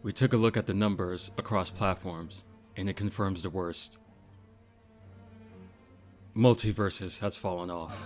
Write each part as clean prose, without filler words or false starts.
We took a look at the numbers across platforms, and it confirms the worst. Multiversus has fallen off.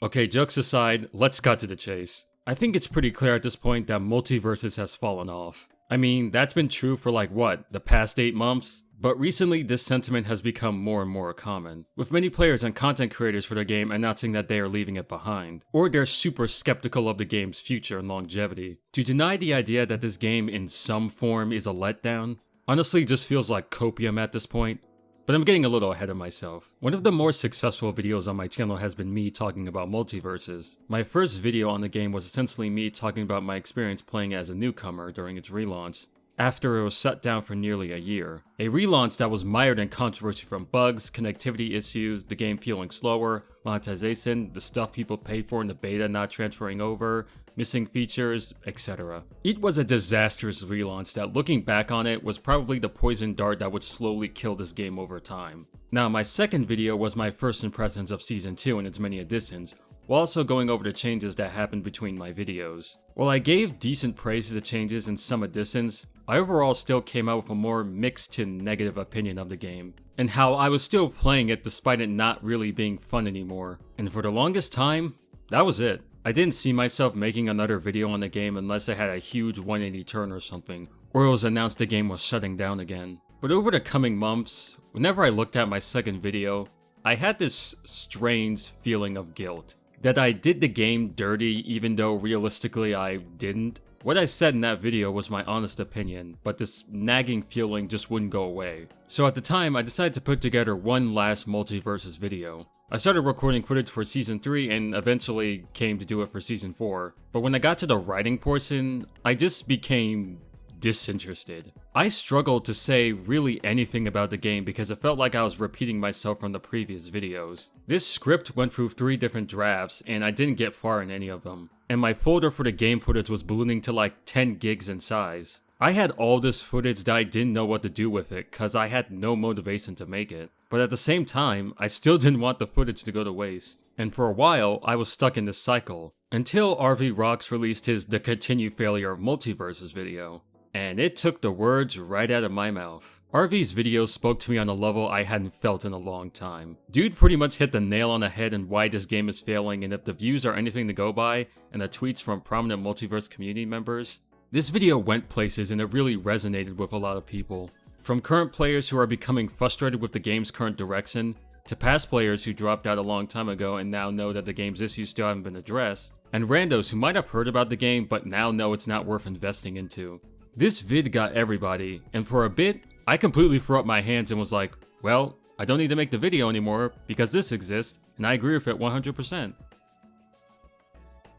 Okay, jokes aside, let's cut to the chase. I think it's pretty clear at this point that Multiversus has fallen off. I mean, that's been true for like what, the past 8 months? But recently, this sentiment has become more and more common, with many players and content creators for the game announcing that they are leaving it behind, or they're super skeptical of the game's future and longevity. To deny the idea that this game in some form is a letdown, honestly just feels like copium at this point. But I'm getting a little ahead of myself. One of the more successful videos on my channel has been me talking about Multiversus. My first video on the game was essentially me talking about my experience playing as a newcomer during its relaunch, after it was shut down for nearly a year. A relaunch that was mired in controversy from bugs, connectivity issues, the game feeling slower, monetization, the stuff people pay for in the beta not transferring over, missing features, etc. It was a disastrous relaunch that, looking back on it, was probably the poison dart that would slowly kill this game over time. Now, my second video was my first impressions of Season 2 and its many additions, while also going over the changes that happened between my videos. While I gave decent praise to the changes and some additions, I overall still came out with a more mixed to negative opinion of the game, and how I was still playing it despite it not really being fun anymore. And for the longest time, that was it. I didn't see myself making another video on the game unless I had a huge 180 turn or something, or it was announced the game was shutting down again. But over the coming months, whenever I looked at my second video, I had this strange feeling of guilt. That I did the game dirty even though realistically I didn't. What I said in that video was my honest opinion, but this nagging feeling just wouldn't go away. So at the time, I decided to put together one last Multiversus video. I started recording footage for Season 3 and eventually came to do it for Season 4. But when I got to the writing portion, I just became disinterested. I struggled to say really anything about the game because it felt like I was repeating myself from the previous videos. This script went through 3 different drafts and I didn't get far in any of them. And my folder for the game footage was ballooning to like 10 gigs in size. I had all this footage that I didn't know what to do with it cause I had no motivation to make it. But at the same time, I still didn't want the footage to go to waste. And for a while, I was stuck in this cycle. Until RV Rocks released his The Continued Failure of Multiversus video. And it took the words right out of my mouth. RV's video spoke to me on a level I hadn't felt in a long time. Dude pretty much hit the nail on the head in why this game is failing, and if the views are anything to go by, and the tweets from prominent Multiverse community members, this video went places and it really resonated with a lot of people. From current players who are becoming frustrated with the game's current direction, to past players who dropped out a long time ago and now know that the game's issues still haven't been addressed, and randos who might have heard about the game but now know it's not worth investing into. This vid got everybody, and for a bit, I completely threw up my hands and was like, well, I don't need to make the video anymore because this exists, and I agree with it 100%.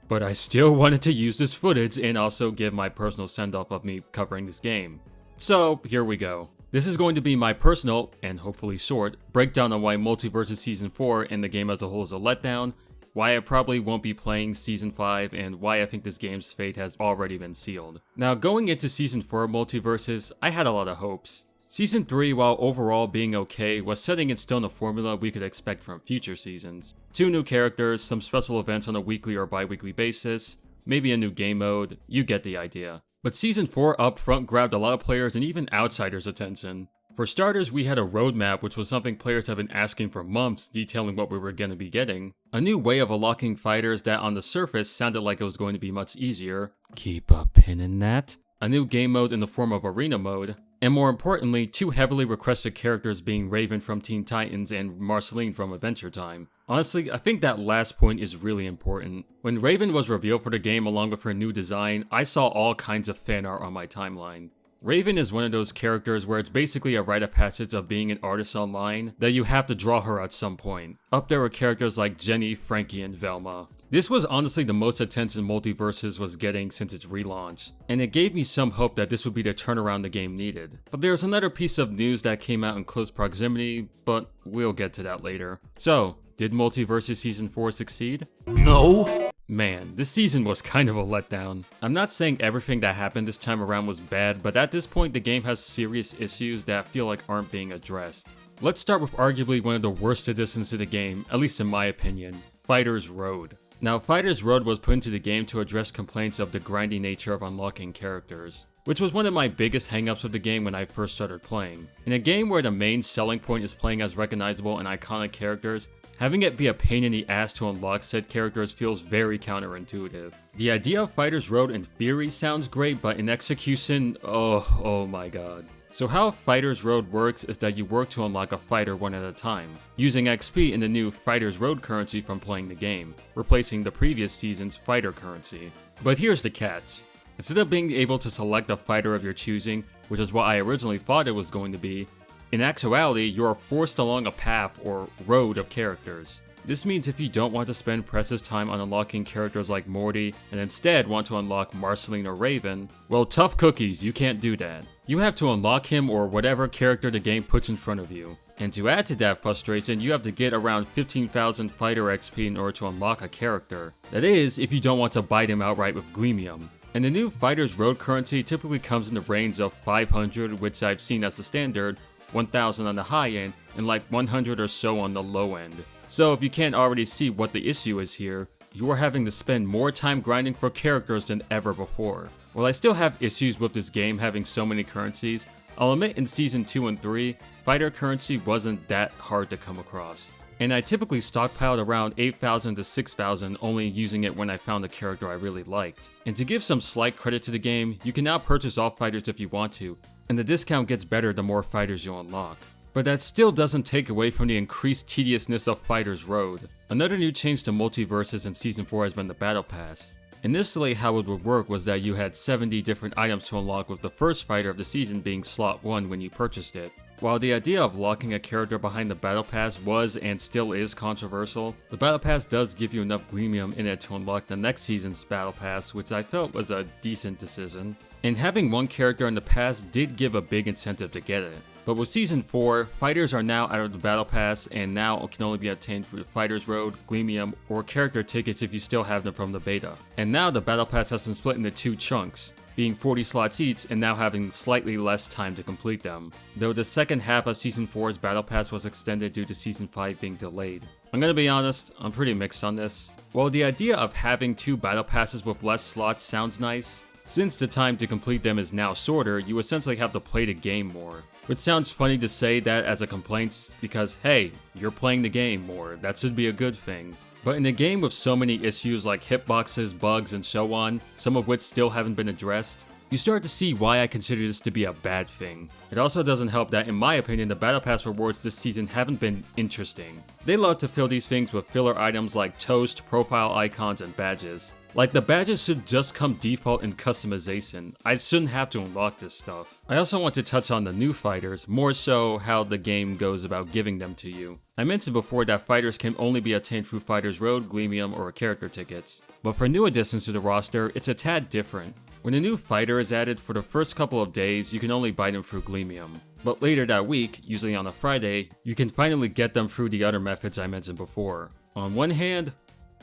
But I still wanted to use this footage and also give my personal send-off of me covering this game. So, here we go. This is going to be my personal, and hopefully short, breakdown on why Multiversus Season 4 and the game as a whole is a letdown, why I probably won't be playing Season 5, and why I think this game's fate has already been sealed. Now, going into Season 4 Multiversus, I had a lot of hopes. Season 3, while overall being okay, was setting in stone a formula we could expect from future seasons. 2 new characters, some special events on a weekly or bi-weekly basis, maybe a new game mode, you get the idea. But Season 4 up front grabbed a lot of players and even outsiders' attention. For starters, we had a roadmap, which was something players have been asking for months, detailing what we were going to be getting. A new way of unlocking fighters that on the surface sounded like it was going to be much easier. Keep a pin in that. A new game mode in the form of arena mode. And more importantly, 2 heavily requested characters being Raven from Teen Titans and Marceline from Adventure Time. Honestly, I think that last point is really important. When Raven was revealed for the game along with her new design, I saw all kinds of fan art on my timeline. Raven is one of those characters where it's basically a rite of passage of being an artist online, that you have to draw her at some point. Up there were characters like Jenny, Frankie, and Velma. This was honestly the most attention Multiversus was getting since its relaunch, and it gave me some hope that this would be the turnaround the game needed. But there's another piece of news that came out in close proximity, but we'll get to that later. So, did Multiversus Season 4 succeed? No! Man, this season was kind of a letdown. I'm not saying everything that happened this time around was bad, but at this point the game has serious issues that I feel like aren't being addressed. Let's start with arguably one of the worst additions to the game, at least in my opinion, Fighter's Road. Now, Fighter's Road was put into the game to address complaints of the grindy nature of unlocking characters, which was one of my biggest hangups of the game when I first started playing. In a game where the main selling point is playing as recognizable and iconic characters, having it be a pain in the ass to unlock said characters feels very counterintuitive. The idea of Fighter's Road in theory sounds great, but in execution, oh my god. So how Fighter's Road works is that you work to unlock a fighter one at a time, using XP in the new Fighter's Road currency from playing the game, replacing the previous season's fighter currency. But here's the catch. Instead of being able to select a fighter of your choosing, which is what I originally thought it was going to be, in actuality, you are forced along a path or road of characters. This means if you don't want to spend precious time on unlocking characters like Morty and instead want to unlock Marceline or Raven, well, tough cookies, you can't do that. You have to unlock him or whatever character the game puts in front of you. And to add to that frustration, you have to get around 15,000 fighter XP in order to unlock a character. That is, if you don't want to bite him outright with Gleamium. And the new Fighter's Road currency typically comes in the range of 500, which I've seen as the standard, 1,000 on the high end, and like 100 or so on the low end. So if you can't already see what the issue is here, you are having to spend more time grinding for characters than ever before. While I still have issues with this game having so many currencies, I'll admit in Season 2 and 3, fighter currency wasn't that hard to come across. And I typically stockpiled around 8,000 to 6,000, only using it when I found a character I really liked. And to give some slight credit to the game, you can now purchase all fighters if you want to, and the discount gets better the more fighters you unlock. But that still doesn't take away from the increased tediousness of Fighter's Road. Another new change to Multiversus in Season 4 has been the Battle Pass. Initially, how it would work was that you had 70 different items to unlock, with the first fighter of the season being slot 1 when you purchased it. While the idea of locking a character behind the Battle Pass was and still is controversial, the Battle Pass does give you enough Gleamium in it to unlock the next season's Battle Pass, which I felt was a decent decision. And having one character in the pass did give a big incentive to get it. But with Season 4, fighters are now out of the Battle Pass and now can only be obtained through the Fighter's Road, Gleamium, or character tickets if you still have them from the beta. And now the Battle Pass has been split into 2 chunks, being 40 slots each and now having slightly less time to complete them, though the second half of Season 4's Battle Pass was extended due to Season 5 being delayed. I'm gonna be honest, I'm pretty mixed on this. While the idea of having 2 Battle Passes with less slots sounds nice, since the time to complete them is now shorter, you essentially have to play the game more. Which sounds funny to say that as a complaint because hey, you're playing the game more, that should be a good thing. But in a game with so many issues like hitboxes, bugs, and so on, some of which still haven't been addressed, you start to see why I consider this to be a bad thing. It also doesn't help that, in my opinion, the Battle Pass rewards this season haven't been interesting. They love to fill these things with filler items like toast, profile icons, and badges. Like, the badges should just come default in customization. I shouldn't have to unlock this stuff. I also want to touch on the new fighters, more so how the game goes about giving them to you. I mentioned before that fighters can only be obtained through Fighter's Road, Gleamium, or character tickets. But for new additions to the roster, it's a tad different. When a new fighter is added, for the first couple of days, you can only buy them through Gleamium. But later that week, usually on a Friday, you can finally get them through the other methods I mentioned before. On one hand,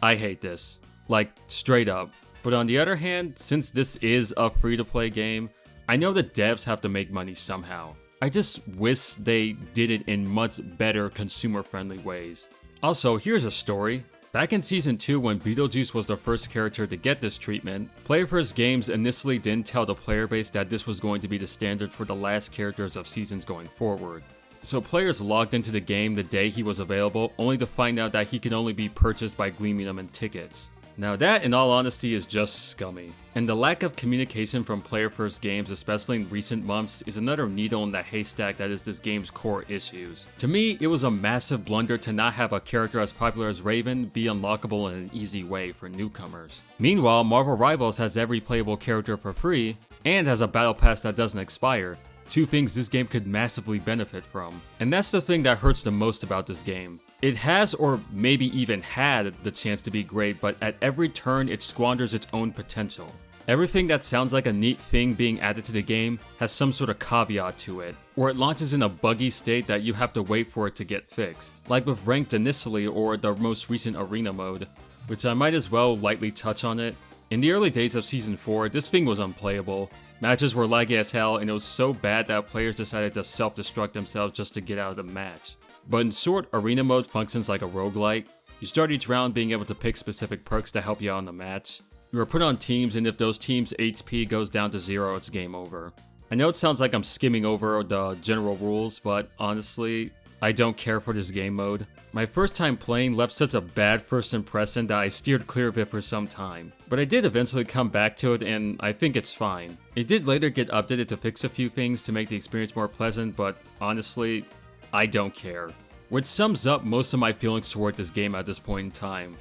I hate this. Like, straight up. But on the other hand, since this is a free-to-play game, I know the devs have to make money somehow. I just wish they did it in much better consumer-friendly ways. Also, here's a story. Back in Season 2, when Beetlejuice was the first character to get this treatment, Player First Games initially didn't tell the player base that this was going to be the standard for the last characters of seasons going forward. So players logged into the game the day he was available, only to find out that he could only be purchased by Gleamium and tickets. Now that, in all honesty, is just scummy. And the lack of communication from Player First Games, especially in recent months, is another needle in the haystack that is this game's core issues. To me, it was a massive blunder to not have a character as popular as Raven be unlockable in an easy way for newcomers. Meanwhile, Marvel Rivals has every playable character for free, and has a battle pass that doesn't expire. 2 things this game could massively benefit from. And that's the thing that hurts the most about this game. It has, or maybe even had, the chance to be great, but at every turn it squanders its own potential. Everything that sounds like a neat thing being added to the game has some sort of caveat to it, or it launches in a buggy state that you have to wait for it to get fixed. Like with Ranked initially, or the most recent Arena mode, which I might as well lightly touch on it. In the early days of Season 4, this thing was unplayable. Matches were laggy as hell, and it was so bad that players decided to self-destruct themselves just to get out of the match. But in short, Arena mode functions like a roguelike. You start each round being able to pick specific perks to help you out in the match. You are put on teams, and if those teams' HP goes down to 0, it's game over. I know it sounds like I'm skimming over the general rules, but honestly, I don't care for this game mode. My first time playing left such a bad first impression that I steered clear of it for some time. But I did eventually come back to it, and I think it's fine. It did later get updated to fix a few things to make the experience more pleasant, but honestly, I don't care. Which sums up most of my feelings toward this game at this point in time.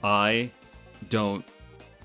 I don't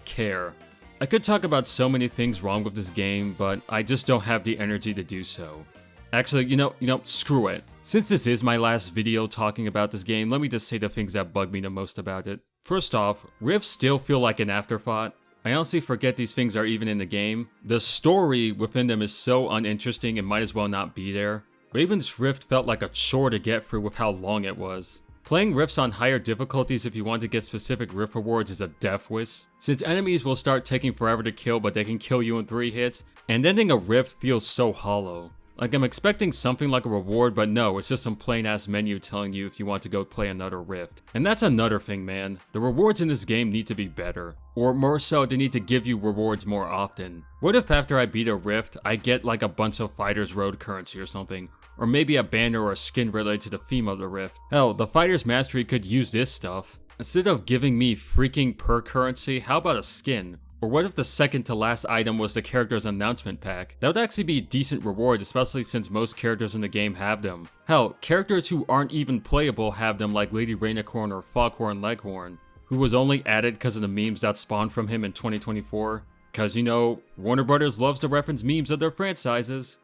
care. I could talk about so many things wrong with this game, but I just don't have the energy to do so. Actually, you know, screw it. Since this is my last video talking about this game, let me just say the things that bug me the most about it. First off, rifts still feel like an afterthought. I honestly forget these things are even in the game. The story within them is so uninteresting and might as well not be there. Raven's Rift felt like a chore to get through with how long it was. Playing rifts on higher difficulties if you want to get specific rift rewards is a death wish, since enemies will start taking forever to kill but they can kill you in 3 hits, and ending a rift feels so hollow. Like I'm expecting something like a reward, but no, it's just some plain ass menu telling you if you want to go play another rift. And that's another thing, man. The rewards in this game need to be better. Or more so, they need to give you rewards more often. What if after I beat a rift, I get like a bunch of Fighters Road currency or something? Or maybe a banner or a skin related to the theme of the rift. Hell, the Fighter's Mastery could use this stuff. Instead of giving me freaking perk currency, how about a skin? Or what if the second to last item was the character's announcement pack? That would actually be a decent reward, especially since most characters in the game have them. Hell, characters who aren't even playable have them, like Lady Rainicorn or Foghorn Leghorn, who was only added because of the memes that spawned from him in 2024. Cause you know, Warner Brothers loves to reference memes of their franchises.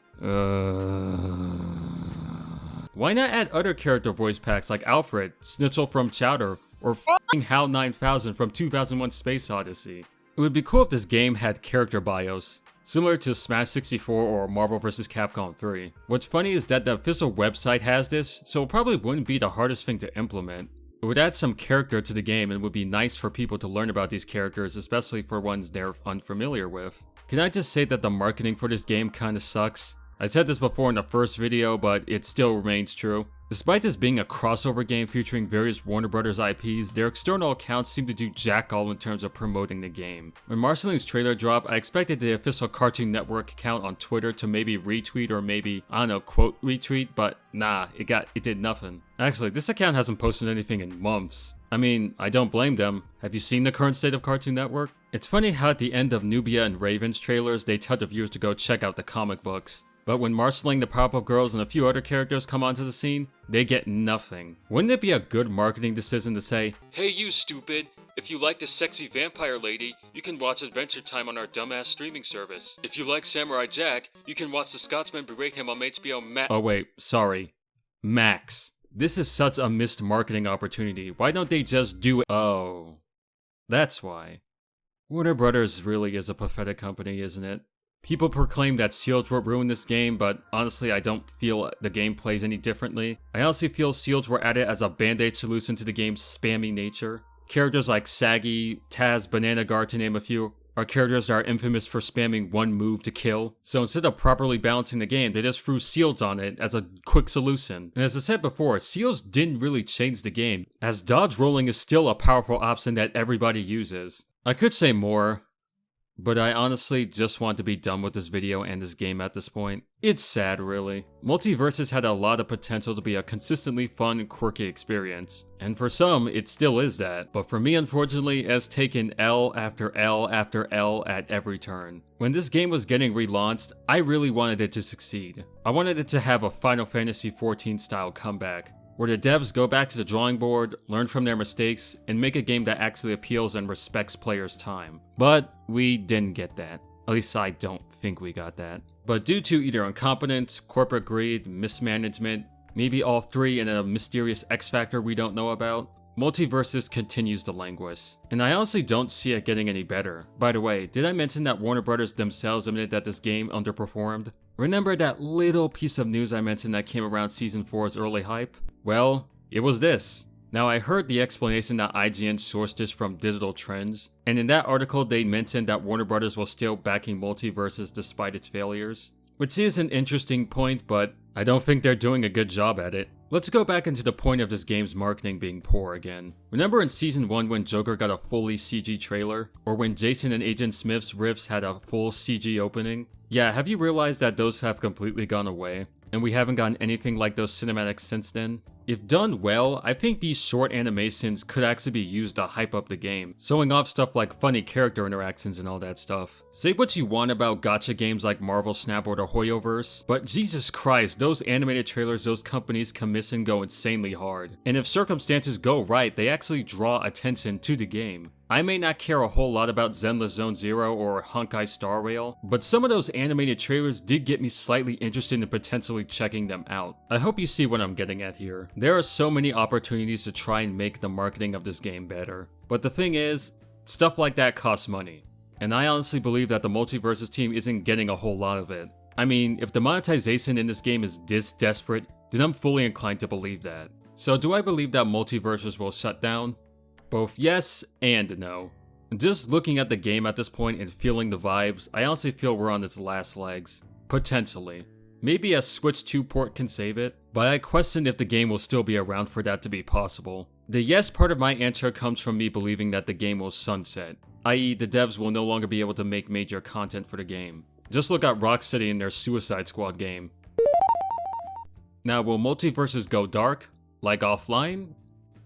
Why not add other character voice packs like Alfred, Schnitzel from Chowder, or f***ing HAL 9000 from 2001 Space Odyssey? It would be cool if this game had character bios, similar to Smash 64 or Marvel vs. Capcom 3. What's funny is that the official website has this, so it probably wouldn't be the hardest thing to implement. It would add some character to the game and would be nice for people to learn about these characters, especially for ones they're unfamiliar with. Can I just say that the marketing for this game kinda sucks? I said this before in the first video, but it still remains true. Despite this being a crossover game featuring various Warner Brothers IPs, their external accounts seem to do jack all in terms of promoting the game. When Marceling's trailer dropped, I expected the official Cartoon Network account on Twitter to maybe retweet or maybe, I don't know, quote retweet, but nah, it did nothing. Actually, this account hasn't posted anything in months. I mean, I don't blame them. Have you seen the current state of Cartoon Network? It's funny how at the end of Nubia and Raven's trailers, they tell the viewers to go check out the comic books. But when Marceling, the Powerpuff Girls, and a few other characters come onto the scene, they get nothing. Wouldn't it be a good marketing decision to say, "Hey you stupid, if you like the sexy vampire lady, you can watch Adventure Time on our dumbass streaming service. If you like Samurai Jack, you can watch The Scotsman Berate Him on HBO Max." Oh wait, sorry. Max. This is such a missed marketing opportunity. Why don't they just do it? Oh. That's why. Warner Brothers really is a pathetic company, isn't it? People proclaim that seals will ruin this game, but honestly I don't feel the game plays any differently. I honestly feel seals were added as a band-aid solution to the game's spammy nature. Characters like Saggy, Taz, Banana Guard to name a few, are characters that are infamous for spamming one move to kill. So instead of properly balancing the game, they just threw seals on it as a quick solution. And as I said before, seals didn't really change the game, as dodge rolling is still a powerful option that everybody uses. I could say more, but I honestly just want to be done with this video and this game at this point. It's sad, really. Multiversus had a lot of potential to be a consistently fun, quirky experience. And for some, it still is that. But for me, unfortunately, it has taken L after L after L at every turn. When this game was getting relaunched, I really wanted it to succeed. I wanted it to have a Final Fantasy XIV style comeback, where the devs go back to the drawing board, learn from their mistakes, and make a game that actually appeals and respects players' time. But we didn't get that. At least I don't think we got that. But due to either incompetence, corporate greed, mismanagement, maybe all three and a mysterious X factor we don't know about, Multiversus continues to languish. And I honestly don't see it getting any better. By the way, did I mention that Warner Brothers themselves admitted that this game underperformed? Remember that little piece of news I mentioned that came around Season 4's early hype? Well, it was this. Now I heard the explanation that IGN sourced this from Digital Trends, and in that article they mentioned that Warner Brothers was still backing Multiversus despite its failures. which is an interesting point, but I don't think they're doing a good job at it. Let's go back into the point of this game's marketing being poor again. Remember in Season 1 when Joker got a fully CG trailer? Or when Jason and Agent Smith's riffs had a full CG opening? Yeah, have you realized that those have completely gone away? And we haven't gotten anything like those cinematics since then? If done well, I think these short animations could actually be used to hype up the game, showing off stuff like funny character interactions and all that stuff. Say what you want about gacha games like Marvel Snap or the Hoyoverse, but Jesus Christ, those animated trailers those companies commission go insanely hard. And if circumstances go right, they actually draw attention to the game. I may not care a whole lot about Zenless Zone Zero or Honkai Star Rail, but some of those animated trailers did get me slightly interested in potentially checking them out. I hope you see what I'm getting at here. There are so many opportunities to try and make the marketing of this game better, but the thing is, stuff like that costs money. And I honestly believe that the Multiversus team isn't getting a whole lot of it. I mean, if the monetization in this game is this desperate, then I'm fully inclined to believe that. So do I believe that Multiversus will shut down? Both yes and no. Just looking at the game at this point and feeling the vibes, I honestly feel we're on its last legs. Potentially. Maybe a Switch 2 port can save it, but I question if the game will still be around for that to be possible. The yes part of my answer comes from me believing that the game will sunset, i.e. the devs will no longer be able to make major content for the game. Just look at Rocksteady in their Suicide Squad game. Now, will Multiversus go dark? Like offline?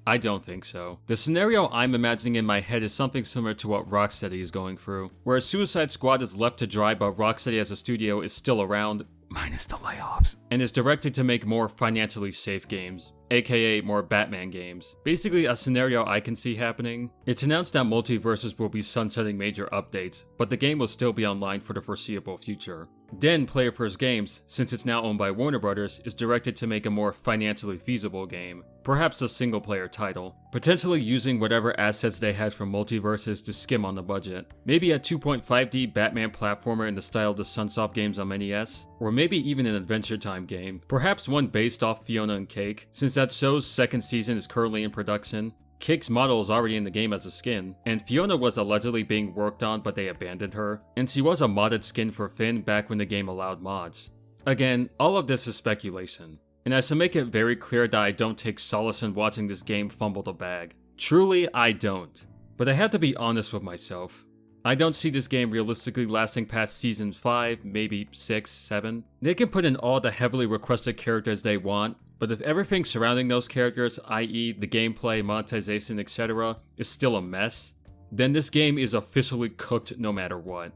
I don't think so. The scenario I'm imagining in my head is something similar to what Rocksteady is going through, where Suicide Squad is left to dry but Rocksteady as a studio is still around, minus the layoffs, and is directed to make more financially safe games, aka more Batman games. Basically a scenario I can see happening. It's announced that Multiversus will be sunsetting major updates, but the game will still be online for the foreseeable future. Then Player First Games, since it's now owned by Warner Brothers, is directed to make a more financially feasible game, perhaps a single player title, potentially using whatever assets they had from Multiversus to skim on the budget. Maybe a 2.5D Batman platformer in the style of the Sunsoft games on NES, or maybe even an Adventure Time game, perhaps one based off Fiona and Cake, since that show's second season is currently in production. Cake's model is already in the game as a skin, and Fiona was allegedly being worked on but they abandoned her, and she was a modded skin for Finn back when the game allowed mods. Again, all of this is speculation, and I should make it very clear that I don't take solace in watching this game fumble the bag. Truly, I don't. But I have to be honest with myself. I don't see this game realistically lasting past Season 5, maybe 6, 7. They can put in all the heavily requested characters they want, but if everything surrounding those characters, i.e. the gameplay, monetization, etc., is still a mess, then this game is officially cooked no matter what.